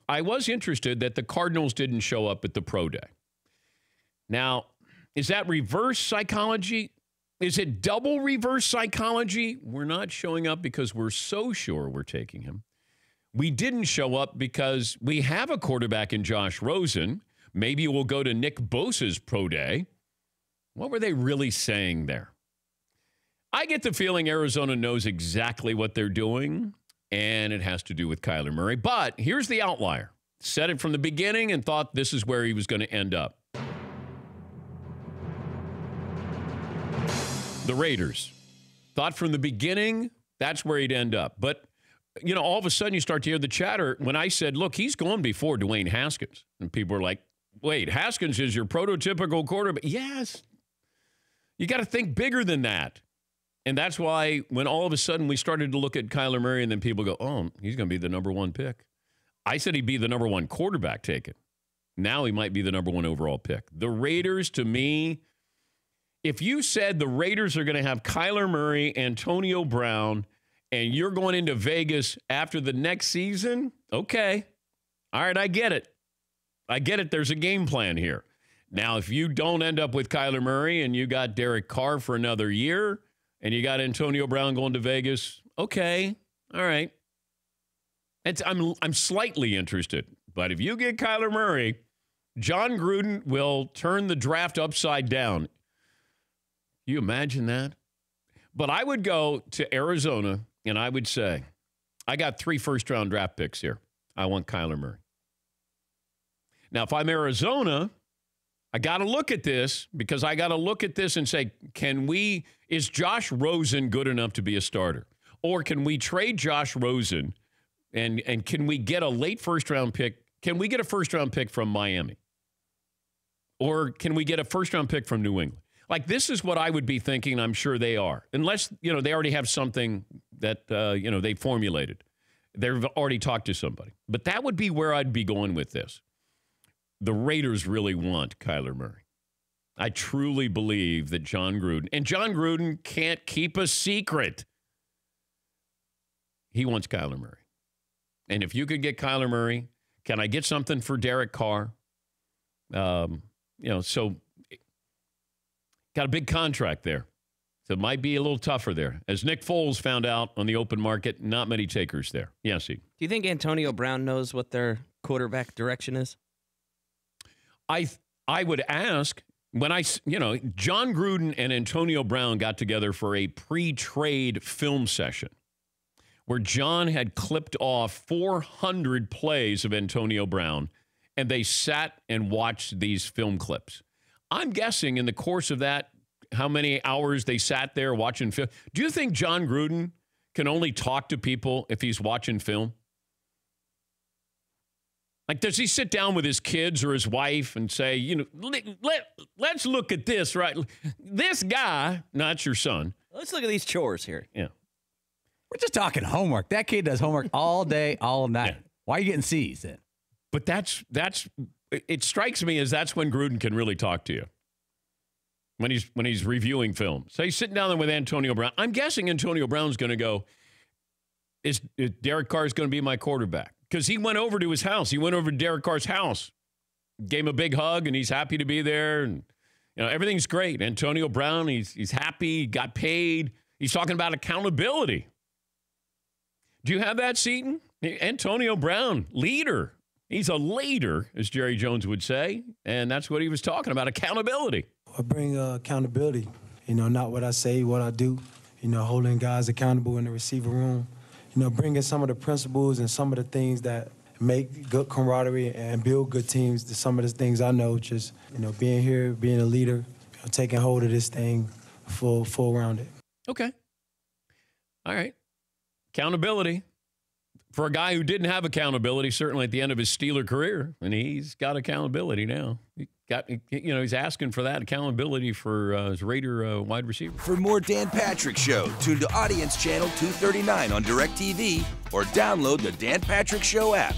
I was interested that the Cardinals didn't show up at the pro day. Now, is that reverse psychology? Is it double reverse psychology? We're not showing up because we're so sure we're taking him. We didn't show up because we have a quarterback in Josh Rosen. Maybe we'll go to Nick Bosa's pro day. What were they really saying there? I get the feeling Arizona knows exactly what they're doing, and it has to do with Kyler Murray. But here's the outlier. Said it from the beginning and thought this is where he was going to end up. The Raiders. Thought from the beginning that's where he'd end up. But, you know, all of a sudden you start to hear the chatter when I said, look, he's gone before Dwayne Haskins. And people are like, wait, Haskins is your prototypical quarterback? Yes. You got to think bigger than that. And that's why when all of a sudden we started to look at Kyler Murray and then people go, oh, he's going to be the number one pick. I said he'd be the number one quarterback taken. Now he might be the number one overall pick. The Raiders, to me, if you said the Raiders are going to have Kyler Murray, Antonio Brown, and you're going into Vegas after the next season, okay. All right, I get it. I get it. There's a game plan here. Now, if you don't end up with Kyler Murray and you got Derek Carr for another year and you got Antonio Brown going to Vegas, okay. All right. I'm slightly interested. But if you get Kyler Murray, John Gruden will turn the draft upside down. You imagine that? But I would go to Arizona, and I would say, I got 3 first-round draft picks here. I want Kyler Murray. Now, if I'm Arizona, I got to look at this because I got to look at this and say, is Josh Rosen good enough to be a starter? Or can we trade Josh Rosen, and can we get a late first-round pick? Can we get a first-round pick from Miami? Or can we get a first-round pick from New England? Like, this is what I would be thinking. I'm sure they are. Unless, they already have something that, they formulated. They've already talked to somebody. But that would be where I'd be going with this. The Raiders really want Kyler Murray. I truly believe that John Gruden can't keep a secret. He wants Kyler Murray. And if you could get Kyler Murray, can I get something for Derek Carr? So got a big contract there. So it might be a little tougher there. As Nick Foles found out on the open market, not many takers there. Yes, Steve. Do you think Antonio Brown knows what their quarterback direction is? I would ask when John Gruden and Antonio Brown got together for a pre-trade film session where John had clipped off 400 plays of Antonio Brown, and they sat and watched these film clips. I'm guessing in the course of that, how many hours they sat there watching film. Do you think John Gruden can only talk to people if he's watching film? Like, does he sit down with his kids or his wife and say, let's look at this, right? This guy, not your son. Let's look at these chores here. Yeah. We're just talking homework. That kid does homework all day, all night. Yeah. Why are you getting C's then? But it strikes me as that's when Gruden can really talk to you. When he's reviewing film. So he's sitting down there with Antonio Brown. I'm guessing Antonio Brown's going to go, is Derek Carr's going to be my quarterback? Because he went over to his house. He went over to Derek Carr's house, gave him a big hug, and he's happy to be there. And everything's great. Antonio Brown, he's happy, got paid. He's talking about accountability. Do you have that, Seton? Antonio Brown, leader. He's a leader, as Jerry Jones would say, and that's what he was talking about, accountability. I bring accountability, not what I say, what I do, holding guys accountable in the receiver room, bringing some of the principles and some of the things that make good camaraderie and build good teams to some of the things I know, just, being here, being a leader, taking hold of this thing full rounded. Okay. All right. Accountability. For a guy who didn't have accountability, certainly at the end of his Steeler career, and he's got accountability now. He's asking for that accountability for his Raider wide receiver. For more Dan Patrick Show, tune to Audience Channel 239 on DirecTV or download the Dan Patrick Show app.